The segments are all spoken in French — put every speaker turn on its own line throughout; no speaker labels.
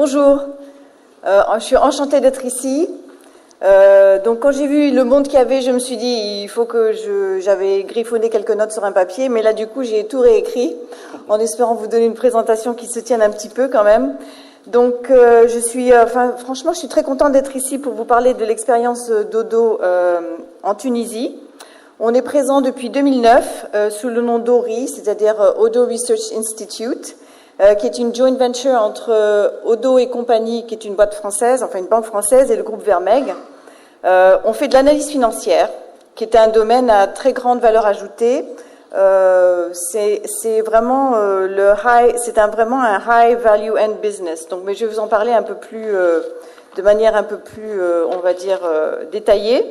Bonjour, je suis enchantée d'être ici. Donc quand j'ai vu le monde qu'il y avait, je me suis dit il faut que j'avais griffonné quelques notes sur un papier, mais là du coup j'ai tout réécrit en espérant vous donner une présentation qui se tienne un petit peu quand même. Donc franchement je suis très contente d'être ici pour vous parler de l'expérience d'Odo en Tunisie. On est présent depuis 2009 sous le nom d'ORI, c'est-à-dire Odo Research Institute, qui est une joint venture entre Odo et compagnie, qui est une boîte française, enfin une banque française, et le groupe Vermeg. On fait de l'analyse financière, qui est un domaine à très grande valeur ajoutée. C'est vraiment vraiment un high value end business. Donc, mais je vais vous en parler un peu plus, de manière un peu plus, on va dire, détaillée.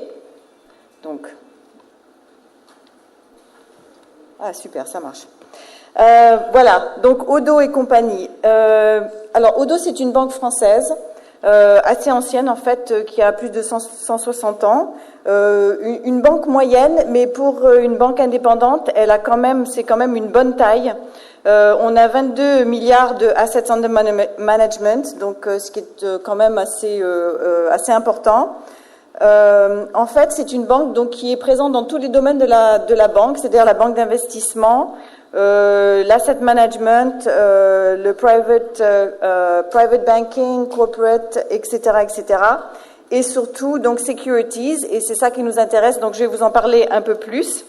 Donc, ah super, ça marche. Voilà, donc Odo et compagnie. Alors Odo, c'est une banque française, assez ancienne en fait, qui a plus de 160 ans. Une banque moyenne, mais pour une banque indépendante, c'est quand même une bonne taille. On a 22 milliards de assets under management, donc ce qui est quand même assez important. En fait, c'est une banque donc qui est présente dans tous les domaines de la banque, c'est-à-dire la banque d'investissement, l'asset management, le private banking, corporate, etc., etc. Et surtout donc securities, et c'est ça qui nous intéresse. Donc je vais vous en parler un peu plus.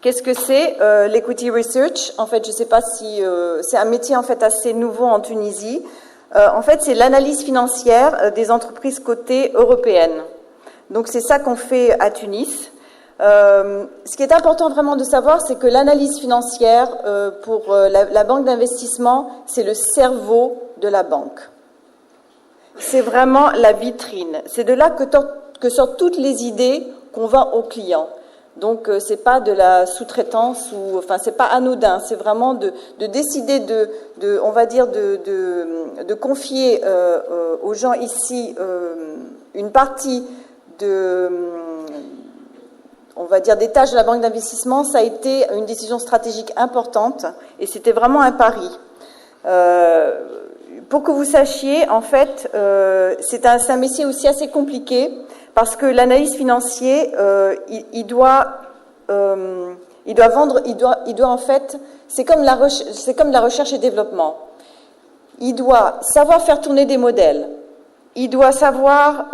Qu'est-ce que c'est l'equity research? En fait, je ne sais pas si c'est un métier en fait assez nouveau en Tunisie. En fait, c'est l'analyse financière des entreprises cotées européennes. Donc, c'est ça qu'on fait à Tunis. Ce qui est important vraiment de savoir, c'est que l'analyse financière pour la banque d'investissement, c'est le cerveau de la banque. C'est vraiment la vitrine. C'est de là que sortent toutes les idées qu'on vend aux clients. Donc c'est pas de la sous-traitance c'est pas anodin, c'est vraiment de décider on va dire de confier aux gens ici une partie on va dire des tâches de la banque d'investissement. Ça a été une décision stratégique importante et c'était vraiment un pari. Pour que vous sachiez, en fait, c'est un métier aussi assez compliqué. Parce que l'analyse financière, il doit en fait, c'est comme la recherche et développement. Il doit savoir faire tourner des modèles. Il doit savoir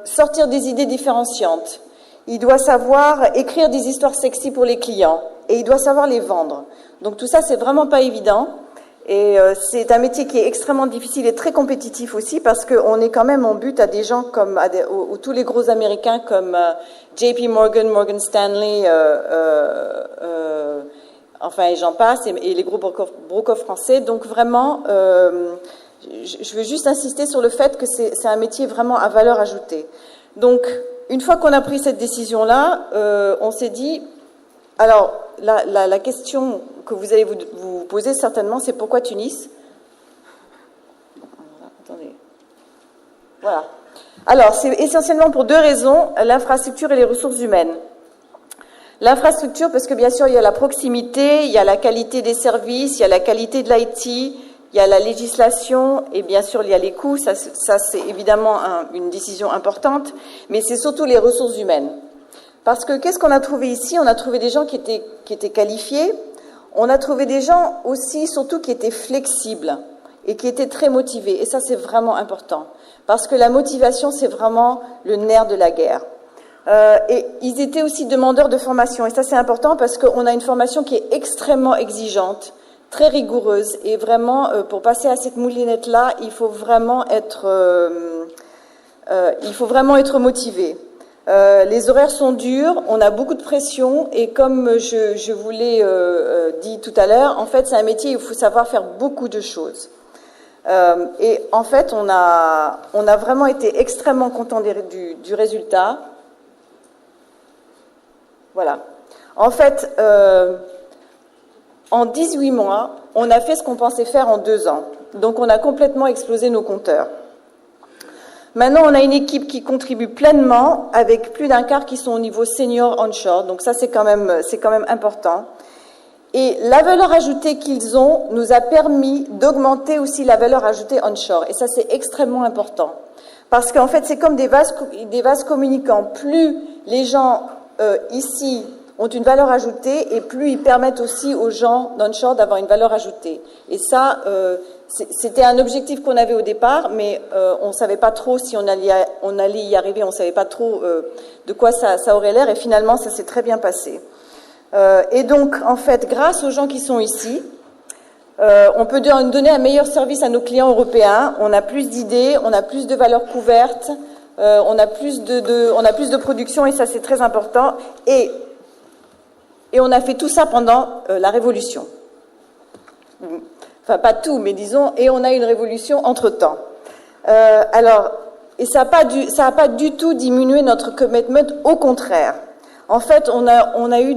sortir des idées différenciantes. Il doit savoir écrire des histoires sexy pour les clients. Et il doit savoir les vendre. Donc tout ça, c'est vraiment pas évident. Et c'est un métier qui est extrêmement difficile et très compétitif aussi parce qu'on est quand même en but à des gens comme tous les gros Américains comme JP Morgan, Morgan Stanley, enfin et j'en passe, et les gros brokers français. Donc vraiment, je veux juste insister sur le fait que c'est un métier vraiment à valeur ajoutée. Donc une fois qu'on a pris cette décision-là, on s'est dit, alors la question que vous allez vous poser certainement, c'est pourquoi Tunis? Attendez. Voilà. Alors, c'est essentiellement pour deux raisons, l'infrastructure et les ressources humaines. L'infrastructure, parce que bien sûr, il y a la proximité, il y a la qualité des services, il y a la qualité de l'IT, il y a la législation, et bien sûr, il y a les coûts. Ça c'est évidemment une décision importante, mais c'est surtout les ressources humaines. Parce que qu'est-ce qu'on a trouvé ici? On a trouvé des gens qui étaient qualifiés. On a trouvé des gens aussi, surtout, qui étaient flexibles et qui étaient très motivés. Et ça, c'est vraiment important. Parce que la motivation, c'est vraiment le nerf de la guerre. Et ils étaient aussi demandeurs de formation. Et ça, c'est important parce qu'on a une formation qui est extrêmement exigeante, très rigoureuse. Et vraiment, pour passer à cette moulinette-là, il faut vraiment être motivé. Les horaires sont durs, on a beaucoup de pression et comme je vous l'ai dit tout à l'heure, en fait c'est un métier où il faut savoir faire beaucoup de choses. Et en fait on a vraiment été extrêmement contents du résultat. Voilà. En fait, en 18 mois, on a fait ce qu'on pensait faire en 2 ans. Donc on a complètement explosé nos compteurs. Maintenant, on a une équipe qui contribue pleinement, avec plus d'un quart qui sont au niveau senior onshore. Donc ça, c'est quand même important. Et la valeur ajoutée qu'ils ont nous a permis d'augmenter aussi la valeur ajoutée onshore. Et ça, c'est extrêmement important. Parce qu'en fait, c'est comme des vases communicants. Plus les gens ici ont une valeur ajoutée, et plus ils permettent aussi aux gens d'onshore d'avoir une valeur ajoutée. Et ça, c'était un objectif qu'on avait au départ, mais on ne savait pas trop si on allait y arriver, on ne savait pas trop de quoi ça aurait l'air, et finalement, ça s'est très bien passé. Et donc, en fait, grâce aux gens qui sont ici, on peut donner un meilleur service à nos clients européens. On a plus d'idées, on a plus de valeurs couvertes, on a plus de production, et ça, c'est très important. Et on a fait tout ça pendant la Révolution. Enfin, pas tout, mais disons, et on a une révolution entre-temps. Et ça n'a pas du tout diminué notre commitment, au contraire. En fait, on a eu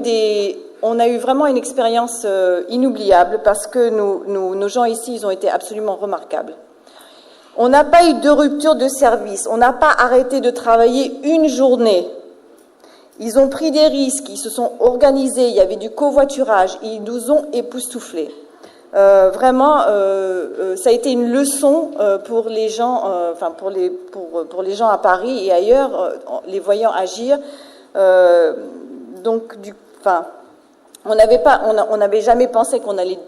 vraiment une expérience inoubliable, parce que nos gens ici, ils ont été absolument remarquables. On n'a pas eu de rupture de service, on n'a pas arrêté de travailler une journée. Ils ont pris des risques, ils se sont organisés, il y avait du covoiturage, ils nous ont époustouflés. Vraiment, ça a été une leçon pour les gens, pour les gens à Paris et ailleurs, les voyant agir. On n'avait jamais pensé qu'on allait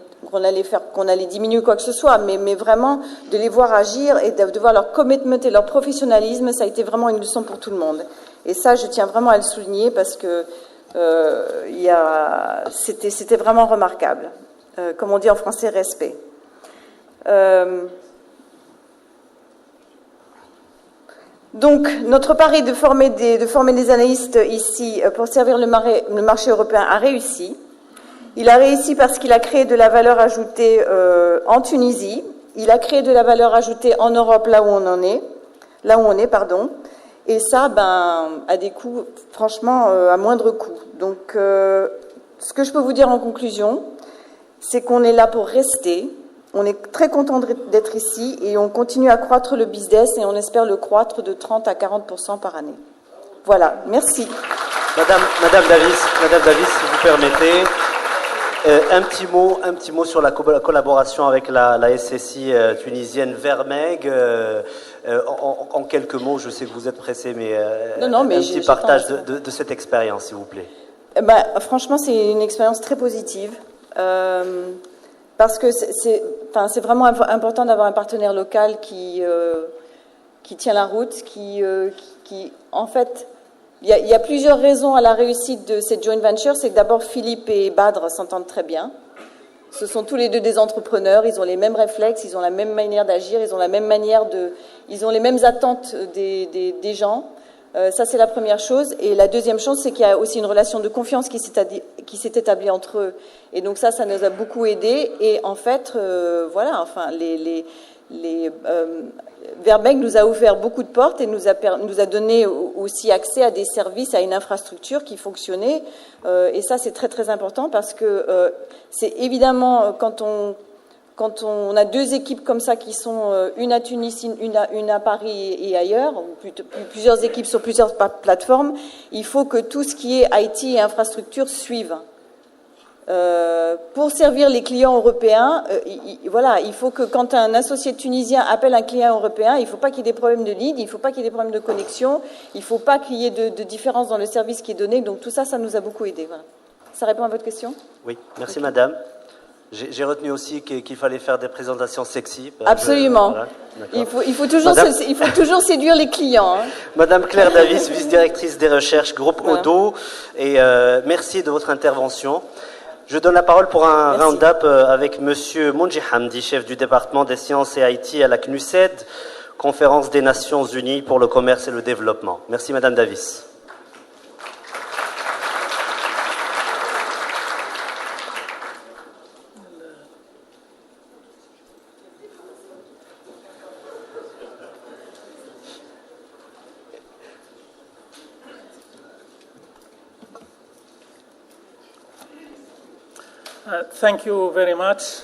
diminuer quoi que ce soit, mais vraiment de les voir agir et de voir leur commitment et leur professionnalisme, ça a été vraiment une leçon pour tout le monde. Et ça, je tiens vraiment à le souligner, parce que c'était vraiment remarquable. Comme on dit en français, respect. Donc, notre pari de former des analystes ici pour servir le marché européen a réussi. Il a réussi parce qu'il a créé de la valeur ajoutée en Tunisie. Il a créé de la valeur ajoutée en Europe, là où on est. Et ça, à des coûts, franchement, à moindre coût. Donc, ce que je peux vous dire en conclusion, c'est qu'on est là pour rester. On est très content d'être ici, et on continue à croître le business, et on espère le croître de 30 à 40% par année. Voilà, merci.
Madame Davis, si vous permettez, un petit mot sur la collaboration avec la SSI tunisienne Vermeg. En quelques mots, je sais que vous êtes pressé, mais, un petit partage de cette expérience, s'il vous plaît.
Franchement, c'est une expérience très positive. Parce que c'est vraiment important d'avoir un partenaire local qui tient la route, qui en fait, il y a plusieurs raisons à la réussite de cette joint venture. C'est que d'abord, Philippe et Badr s'entendent très bien. Ce sont tous les deux des entrepreneurs, ils ont les mêmes réflexes, ils ont la même manière d'agir, ils ont les mêmes attentes des gens. Ça, c'est la première chose. Et la deuxième chose, c'est qu'il y a aussi une relation de confiance qui s'est établie entre eux. Et donc ça nous a beaucoup aidés. Et en fait, Vermeg nous a ouvert beaucoup de portes et nous a donné aussi accès à des services, à une infrastructure qui fonctionnait. Et ça, c'est très, très important, parce que c'est évidemment, quand on a deux équipes comme ça qui sont une à Tunis, une à Paris et ailleurs, ou plusieurs équipes sur plusieurs plateformes, il faut que tout ce qui est IT et infrastructure suive. Pour servir les clients européens, il faut que quand un associé tunisien appelle un client européen, il ne faut pas qu'il y ait des problèmes de lead, il ne faut pas qu'il y ait des problèmes de connexion, il ne faut pas qu'il y ait de différence dans le service qui est donné. Donc tout ça, ça nous a beaucoup aidé. Voilà. Ça répond à votre question ?
Oui, merci madame. J'ai retenu aussi qu'il fallait faire des présentations sexy.
Absolument. Il faut toujours séduire les clients. Hein.
Madame Claire Davis, vice-directrice des recherches, groupe Odo, et merci de votre intervention. Je donne la parole pour un round-up avec Monsieur Mounji Hamdi, chef du département des sciences et IT à la CNUSED, conférence des Nations Unies pour le commerce et le développement. Merci Madame Davis.
Thank you very much,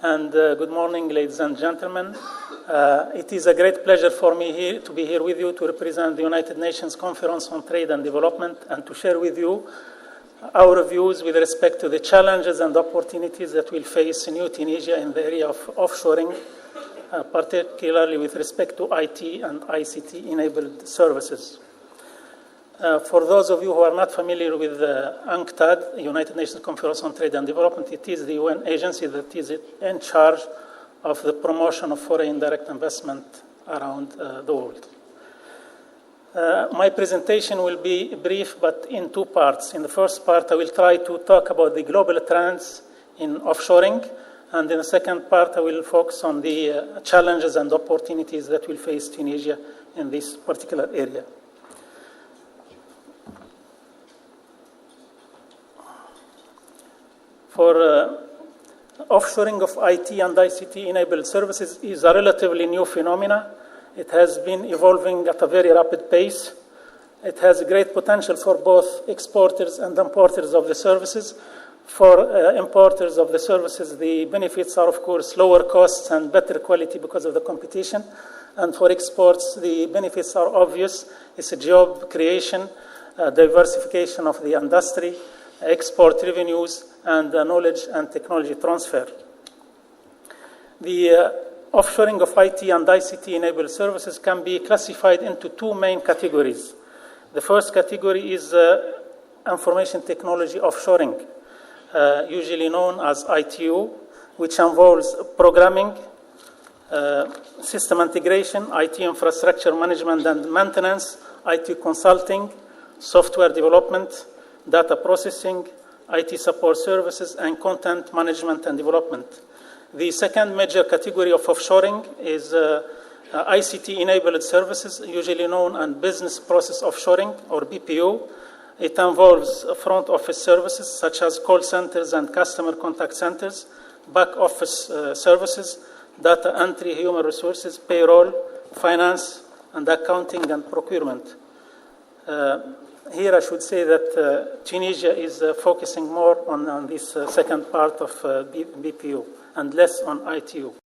and good morning, ladies and gentlemen. It is a great pleasure for me to be here with you to represent the United Nations Conference on Trade and Development, and to share with you our views with respect to the challenges and opportunities that will face New Tunisia in the area of offshoring, particularly with respect to IT and ICT-enabled services. For those of you who are not familiar with UNCTAD, United Nations Conference on Trade and Development, it is the UN agency that is in charge of the promotion of foreign direct investment around the world. My presentation will be brief, but in two parts. In the first part, I will try to talk about the global trends in offshoring, and in the second part, I will focus on the challenges and opportunities that will face Tunisia in this particular area. For offshoring of IT and ICT-enabled services is a relatively new phenomenon. It has been evolving at a very rapid pace. It has great potential for both exporters and importers of the services. For importers of the services, the benefits are, of course, lower costs and better quality because of the competition. And for exports, the benefits are obvious. It's a job creation, diversification of the industry, export revenues, and knowledge and technology transfer. The offshoring of IT and ICT-enabled services can be classified into two main categories. The first category is information technology offshoring, usually known as ITO, which involves programming, system integration, IT infrastructure management and maintenance, IT consulting, software development, data processing, IT support services, and content management and development. The second major category of offshoring is ICT-enabled services, usually known as business process offshoring, or BPO. It involves front office services such as call centers and customer contact centers, back office services, data entry, human resources, payroll, finance, and accounting and procurement. Here I should say that Tunisia is focusing more on this second part of BPO and less on ITO.